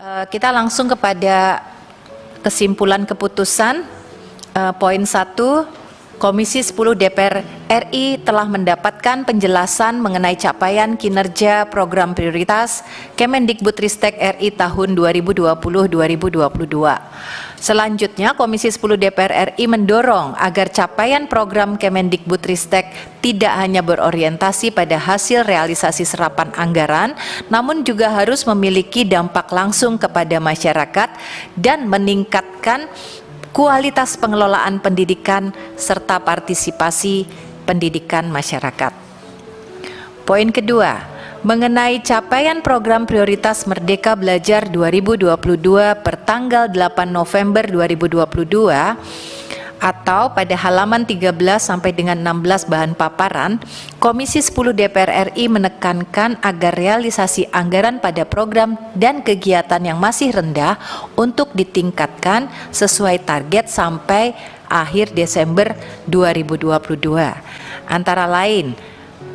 Kita langsung kepada kesimpulan keputusan. Poin 1, Komisi 10 DPR RI telah mendapatkan penjelasan mengenai capaian kinerja program prioritas Kemendikbudristek RI tahun 2020-2022. Selanjutnya, Komisi 10 DPR RI mendorong agar capaian program Kemendikbudristek tidak hanya berorientasi pada hasil realisasi serapan anggaran, namun juga harus memiliki dampak langsung kepada masyarakat dan meningkatkan kualitas pengelolaan pendidikan serta partisipasi pendidikan masyarakat. Poin kedua, mengenai capaian program prioritas Merdeka Belajar 2022 per tanggal 8 November 2022 atau pada halaman 13 sampai dengan 16 bahan paparan, Komisi 10 DPR RI menekankan agar realisasi anggaran pada program dan kegiatan yang masih rendah untuk ditingkatkan sesuai target sampai akhir Desember 2022. Antara lain,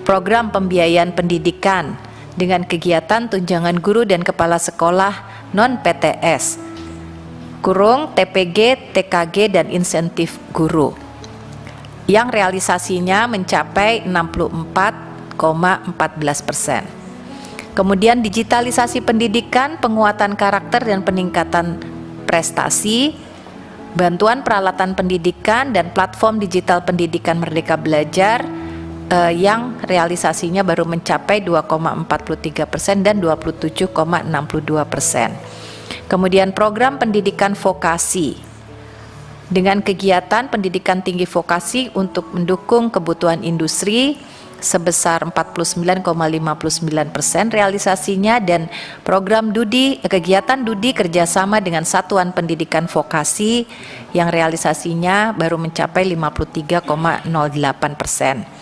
program pembiayaan pendidikan dengan kegiatan tunjangan guru dan kepala sekolah non-PTS, TPG, TKG, dan insentif guru yang realisasinya mencapai 64,14%. Kemudian digitalisasi pendidikan, penguatan karakter dan peningkatan prestasi, bantuan peralatan pendidikan dan platform digital pendidikan Merdeka Belajar yang realisasinya baru mencapai 2,43% dan 27,62%. Kemudian program pendidikan vokasi dengan kegiatan pendidikan tinggi vokasi untuk mendukung kebutuhan industri sebesar 49,59% realisasinya, dan program kegiatan Dudi kerjasama dengan satuan pendidikan vokasi yang realisasinya baru mencapai 53,08%.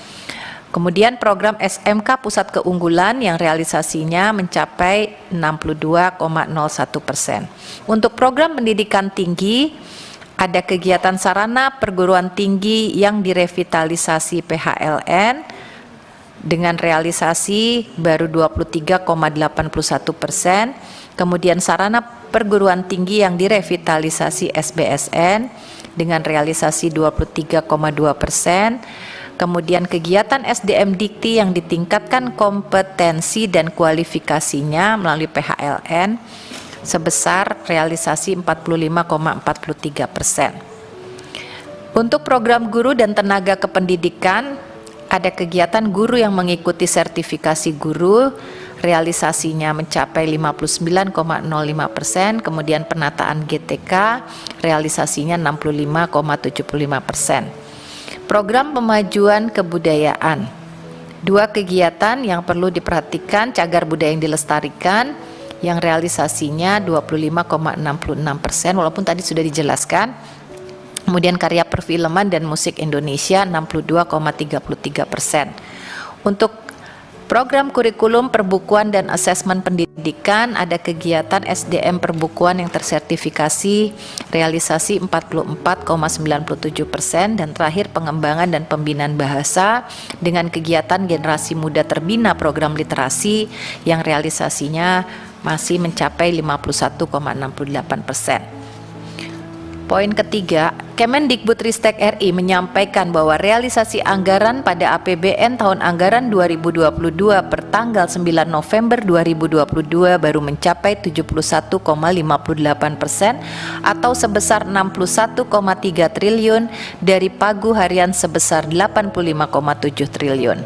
Kemudian program SMK Pusat Keunggulan yang realisasinya mencapai 62,01%. Untuk program pendidikan tinggi, ada kegiatan sarana perguruan tinggi yang direvitalisasi PHLN dengan realisasi baru 23,81%. Kemudian sarana perguruan tinggi yang direvitalisasi SBSN dengan realisasi 23,2%. Kemudian kegiatan SDM Dikti yang ditingkatkan kompetensi dan kualifikasinya melalui PHLN sebesar realisasi 45,43%. Untuk program guru dan tenaga kependidikan, ada kegiatan guru yang mengikuti sertifikasi guru, realisasinya mencapai 59,05%, kemudian penataan GTK, realisasinya 65,75%. Program pemajuan kebudayaan, dua kegiatan yang perlu diperhatikan: cagar budaya yang dilestarikan yang realisasinya 25,66%, walaupun tadi sudah dijelaskan. Kemudian karya perfilman dan musik Indonesia 62,33%. Untuk program kurikulum perbukuan dan asesmen pendidikan, ada kegiatan SDM perbukuan yang tersertifikasi realisasi 44,97%, dan terakhir pengembangan dan pembinaan bahasa dengan kegiatan generasi muda terbina program literasi yang realisasinya masih mencapai 51,68%. Poin ketiga, Kemendikbudristek RI menyampaikan bahwa realisasi anggaran pada APBN tahun anggaran 2022 per tanggal 9 November 2022 baru mencapai 71,58% atau sebesar 61,3 triliun dari pagu harian sebesar 85,7 triliun.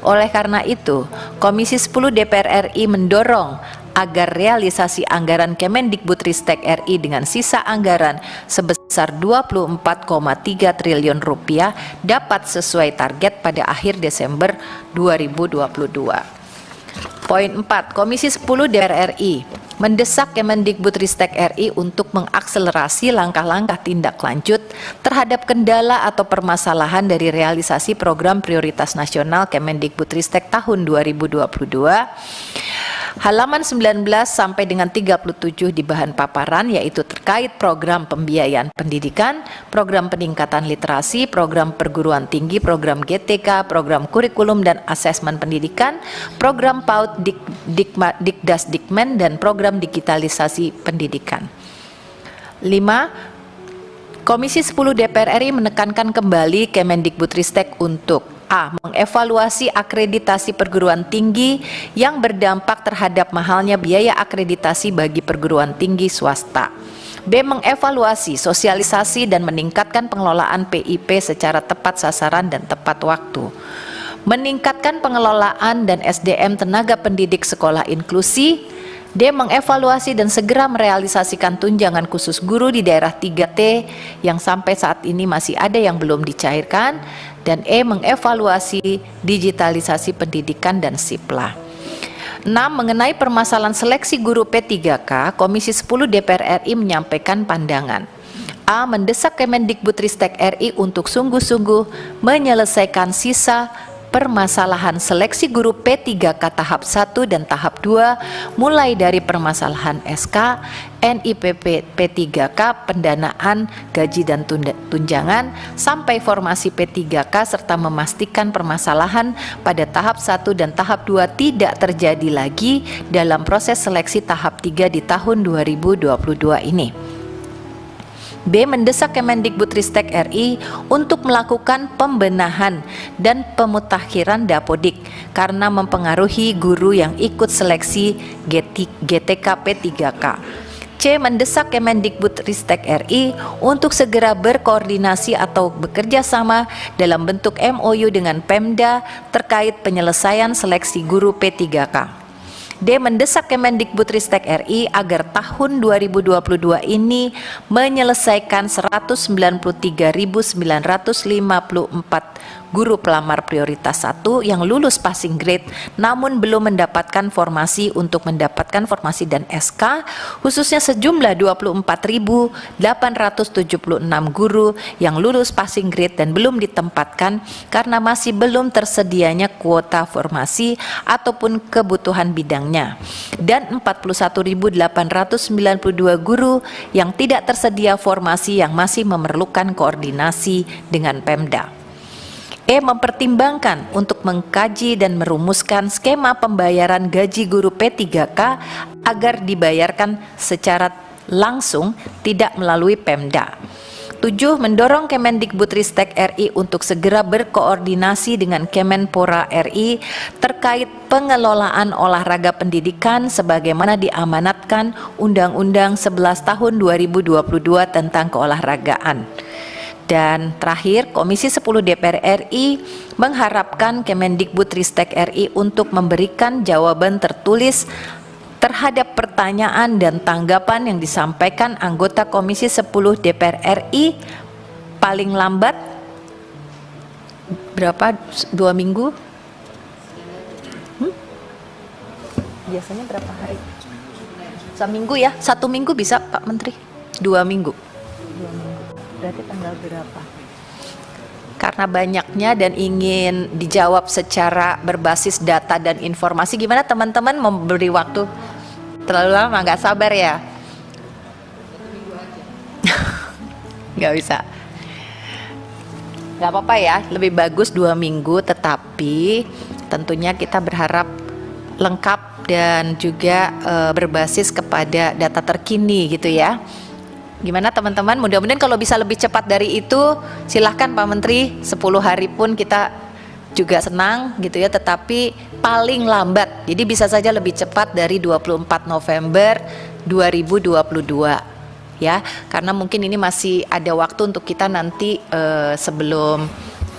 Oleh karena itu, Komisi 10 DPR RI mendorong agar realisasi anggaran Kemendikbudristek RI dengan sisa anggaran sebesar 24,3 triliun rupiah dapat sesuai target pada akhir Desember 2022. Poin 4, Komisi 10 DPR RI mendesak Kemendikbudristek RI untuk mengakselerasi langkah-langkah tindak lanjut terhadap kendala atau permasalahan dari realisasi program prioritas nasional Kemendikbudristek tahun 2022. Halaman 19 sampai dengan 37 di bahan paparan yaitu terkait program pembiayaan pendidikan, program peningkatan literasi, program perguruan tinggi, program GTK, program kurikulum dan asesmen pendidikan, program PAUD, Dikdas Dikmen, dan program digitalisasi pendidikan. 5. Komisi 10 DPR RI menekankan kembali Kemendikbudristek untuk A. Mengevaluasi akreditasi perguruan tinggi yang berdampak terhadap mahalnya biaya akreditasi bagi perguruan tinggi swasta. B. Mengevaluasi, sosialisasi, dan meningkatkan pengelolaan PIP secara tepat sasaran dan tepat waktu. Meningkatkan pengelolaan dan SDM tenaga pendidik sekolah inklusi. D. Mengevaluasi dan segera merealisasikan tunjangan khusus guru di daerah 3T yang sampai saat ini masih ada yang belum dicairkan. Dan E. Mengevaluasi digitalisasi pendidikan dan SIPLA. 6. Mengenai permasalahan seleksi guru P3K, Komisi 10 DPR RI menyampaikan pandangan. A. Mendesak Kemendikbudristek RI untuk sungguh-sungguh menyelesaikan sisa permasalahan seleksi guru P3K tahap 1 dan tahap 2 mulai dari permasalahan SK, NIPP P3K, pendanaan, gaji dan tunjangan sampai formasi P3K serta memastikan permasalahan pada tahap 1 dan tahap 2 tidak terjadi lagi dalam proses seleksi tahap 3 di tahun 2022 ini. B. Mendesak Kemendikbudristek RI untuk melakukan pembenahan dan pemutakhiran dapodik karena mempengaruhi guru yang ikut seleksi GTK P3K. C. Mendesak Kemendikbudristek RI untuk segera berkoordinasi atau bekerja sama dalam bentuk MOU dengan Pemda terkait penyelesaian seleksi guru P3K. D. Mendesak Kemendikbudristek RI agar tahun 2022 ini menyelesaikan 193.954 guru pelamar prioritas 1 yang lulus passing grade namun belum mendapatkan formasi untuk mendapatkan formasi dan SK, khususnya sejumlah 24.876 guru yang lulus passing grade dan belum ditempatkan karena masih belum tersedianya kuota formasi ataupun kebutuhan bidangnya, dan 41.892 guru yang tidak tersedia formasi yang masih memerlukan koordinasi dengan Pemda. E. Mempertimbangkan untuk mengkaji dan merumuskan skema pembayaran gaji guru P3K agar dibayarkan secara langsung tidak melalui Pemda. 7. Mendorong Kemendikbudristek RI untuk segera berkoordinasi dengan Kemenpora RI terkait pengelolaan olahraga pendidikan sebagaimana diamanatkan Undang-Undang 11 tahun 2022 tentang keolahragaan. Dan terakhir, Komisi 10 DPR RI mengharapkan Kemendikbudristek RI untuk memberikan jawaban tertulis terhadap pertanyaan dan tanggapan yang disampaikan anggota Komisi 10 DPR RI paling lambat berapa? 2 minggu? Biasanya berapa hari? Seminggu ya? 1 minggu bisa Pak Menteri? 2 minggu? 2 minggu. Berarti tanggal berapa? Karena banyaknya dan ingin dijawab secara berbasis data dan informasi, gimana teman-teman memberi waktu? Terlalu lama, nggak sabar ya? Nggak bisa. Nggak apa-apa ya, lebih bagus 2 minggu, tetapi tentunya kita berharap lengkap dan juga berbasis kepada data terkini gitu ya. Gimana teman-teman? Mudah-mudahan kalau bisa lebih cepat dari itu, silahkan Pak Menteri, 10 hari pun kita juga senang gitu ya, tetapi paling lambat, jadi bisa saja lebih cepat dari 24 November 2022 ya, karena mungkin ini masih ada waktu untuk kita nanti sebelum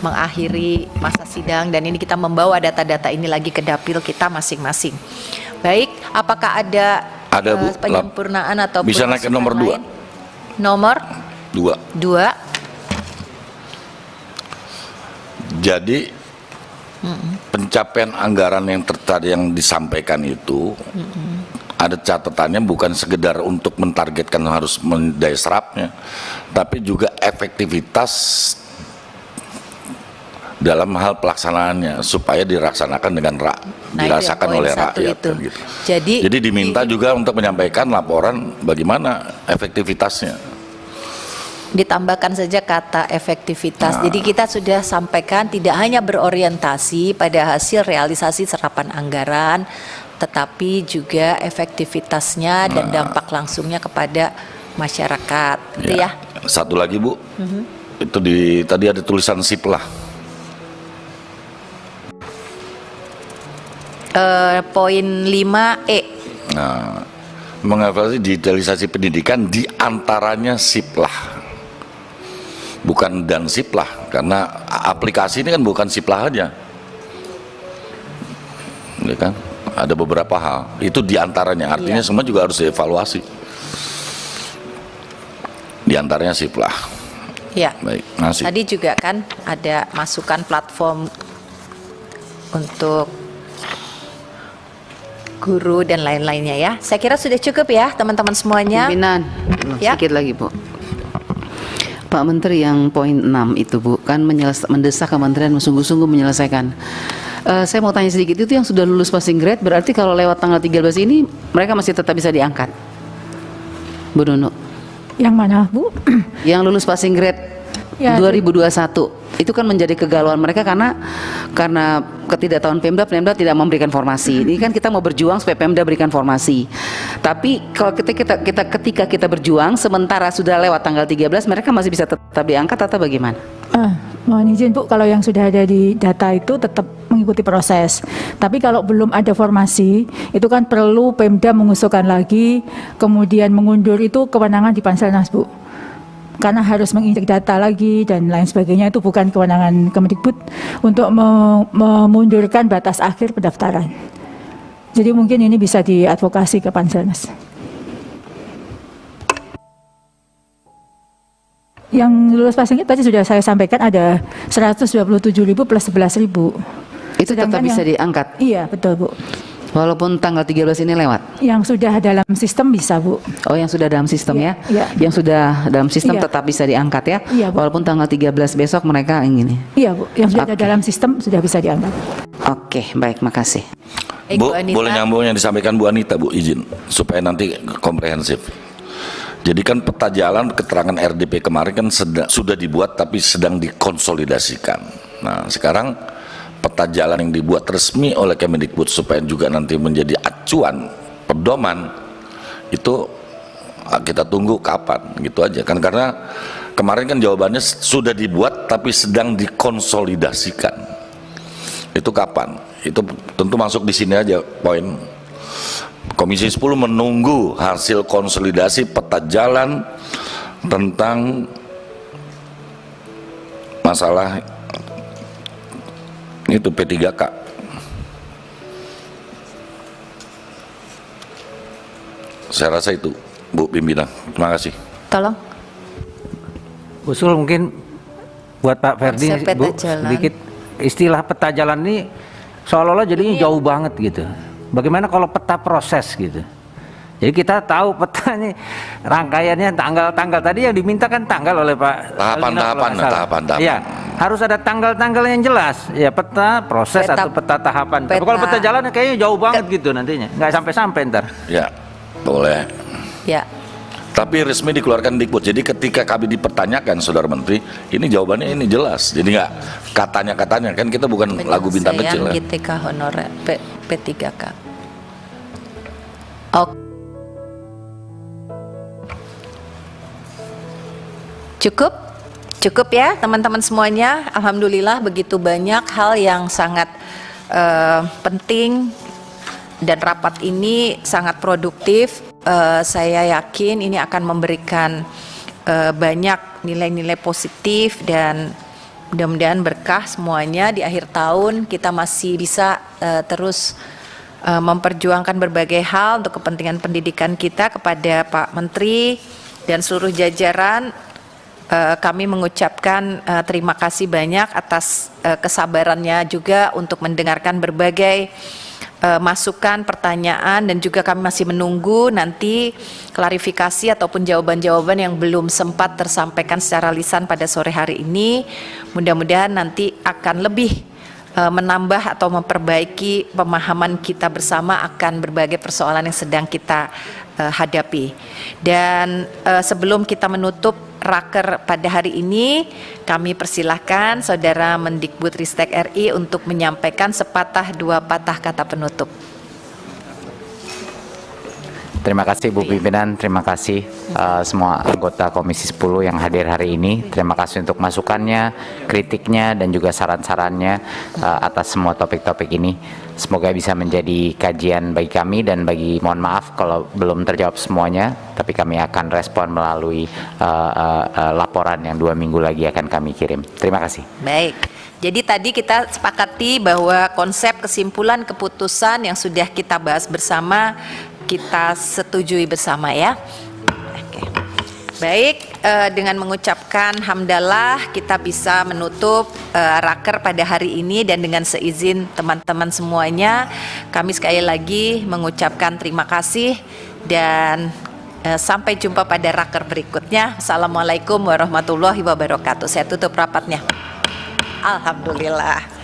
mengakhiri masa sidang, dan ini kita membawa data-data ini lagi ke dapil kita masing-masing. Baik, apakah ada Bu, penyempurnaan atau bisa naik ke nomor 2? Nomor 2. Jadi pencapaian anggaran yang tadi yang disampaikan itu ada catatannya, bukan sekedar untuk mentargetkan harus mendaya serapnya, tapi juga efektivitas dalam hal pelaksanaannya supaya diraksanakan dengan dirasakan poin oleh satu rakyat itu. kan gitu. Jadi Diminta juga untuk menyampaikan laporan bagaimana efektivitasnya. ditambahkan saja kata efektivitas. Jadi kita sudah sampaikan tidak hanya berorientasi pada hasil realisasi serapan anggaran, tetapi juga efektivitasnya dan dampak langsungnya kepada masyarakat. Gitu ya. Satu lagi Bu, itu tadi ada tulisan siplah. Poin 5E. Nah, mengevaluasi digitalisasi pendidikan diantaranya siplah, bukan dan siplah, karena aplikasi ini kan bukan siplah aja, ya kan? Ada beberapa hal, itu diantaranya, artinya semua juga harus dievaluasi. Diantaranya siplah. Ya. Baik, masih. Tadi juga kan ada masukan platform untuk guru dan lain-lainnya ya. Saya kira sudah cukup ya teman-teman semuanya. Pimpinan, Ya. sedikit lagi Bu. Pak Menteri, yang poin 6 itu Bu, kan mendesak kementerian sungguh-sungguh menyelesaikan. Saya mau tanya sedikit, itu yang sudah lulus passing grade, berarti kalau lewat tanggal 13 ini mereka masih tetap bisa diangkat? Bu Nunu. Yang mana, Bu? Yang lulus passing grade Ya, 2021 itu kan menjadi kegalauan mereka karena ketidaktahuan Pemda tidak memberikan formasi. Ini kan kita mau berjuang supaya Pemda berikan formasi. Tapi kalau ketika kita berjuang sementara sudah lewat tanggal 13, mereka masih bisa tetap diangkat atau bagaimana? Mohon izin Bu, kalau yang sudah ada di data itu tetap mengikuti proses. Tapi kalau belum ada formasi, itu kan perlu Pemda mengusulkan lagi, kemudian mengundur, itu kewenangan di Panselnas Bu. Karena harus menginjek data lagi dan lain sebagainya, itu bukan kewenangan Kemendikbud untuk memundurkan batas akhir pendaftaran. Jadi mungkin ini bisa diadvokasi ke Panselnas. Yang lulus passing tadi sudah saya sampaikan ada 127.000 plus 11.000. Itu tetap bisa diangkat Iya, betul Bu. walaupun tanggal 13 ini lewat? Yang sudah dalam sistem bisa Bu. Oh, yang sudah dalam sistem Iya, ya? iya. Yang sudah dalam sistem Iya. tetap bisa diangkat ya? Iya, Bu. Walaupun tanggal 13 besok mereka ingin. Iya Bu, yang sudah ada Oke. dalam sistem sudah bisa diangkat. Oke, baik, makasih. Baik, Bu, Bu Anita. boleh nyambung yang disampaikan Bu Anita, Bu, izin supaya nanti komprehensif. Jadi kan peta jalan keterangan RDP kemarin kan sudah dibuat tapi sedang dikonsolidasikan. Nah, sekarang peta jalan yang dibuat resmi oleh Kemendikbud supaya juga nanti menjadi acuan pedoman itu kita tunggu kapan gitu aja kan, karena kemarin kan jawabannya sudah dibuat tapi sedang dikonsolidasikan. Itu kapan? Itu tentu masuk di sini aja poin. Komisi 10 menunggu hasil konsolidasi peta jalan tentang masalah itu P3K. Saya rasa itu, Bu Pimpinan. Terima kasih. Tolong. Usul mungkin buat Pak Ferdi, Konsep peta Bu, jalan. sedikit istilah peta jalan ini seolah-olah jadinya jauh banget gitu. Bagaimana kalau peta proses gitu? Jadi kita tahu peta ini rangkaiannya tanggal-tanggal tadi yang diminta kan tanggal oleh Pak Tahapan-tahapan, Alvina kalau nggak salah. tahapan-tahapan. Ya, harus ada tanggal-tanggal yang jelas. Ya, peta proses atau peta tahapan. Tapi kalau peta jalan kayaknya jauh banget gitu nantinya. Nggak sampai-sampai ntar. Ya, boleh. Ya. Tapi resmi dikeluarkan Dikbud. Jadi ketika kami dipertanyakan, Saudara Menteri, ini jawabannya ini jelas. Jadi nggak katanya-katanya, kan kita bukan lagu bintang kecil. Penyelesaian Ya. GTK honorer P3K. Oke. Cukup ya teman-teman semuanya. Alhamdulillah begitu banyak hal yang sangat penting dan rapat ini sangat produktif. Saya yakin ini akan memberikan banyak nilai-nilai positif dan mudah-mudahan berkah semuanya. Di akhir tahun kita masih bisa terus memperjuangkan berbagai hal untuk kepentingan pendidikan kita. Kepada Pak Menteri dan seluruh jajaran, kami mengucapkan terima kasih banyak atas kesabarannya juga untuk mendengarkan berbagai masukan, pertanyaan, dan juga kami masih menunggu nanti klarifikasi ataupun jawaban-jawaban yang belum sempat tersampaikan secara lisan pada sore hari ini. Mudah-mudahan nanti akan lebih menambah atau memperbaiki pemahaman kita bersama akan berbagai persoalan yang sedang kita hadapi. Dan sebelum kita menutup raker pada hari ini, kami persilahkan Saudara Mendikbudristek RI untuk menyampaikan sepatah dua patah kata penutup. Terima kasih Bu Pimpinan, terima kasih semua anggota Komisi 10 yang hadir hari ini. Terima kasih untuk masukannya, kritiknya, dan juga saran-sarannya atas semua topik-topik ini. Semoga bisa menjadi kajian bagi kami dan mohon maaf kalau belum terjawab semuanya, tapi kami akan respon melalui laporan yang 2 minggu lagi akan kami kirim. Terima kasih. Baik. Jadi tadi kita sepakati bahwa konsep kesimpulan keputusan yang sudah kita bahas bersama kita setujui bersama ya. Oke. Baik, dengan mengucapkan hamdalah kita bisa menutup raker pada hari ini, dan dengan seizin teman-teman semuanya kami sekali lagi mengucapkan terima kasih dan sampai jumpa pada raker berikutnya. Assalamualaikum warahmatullahi wabarakatuh. Saya tutup rapatnya. Alhamdulillah.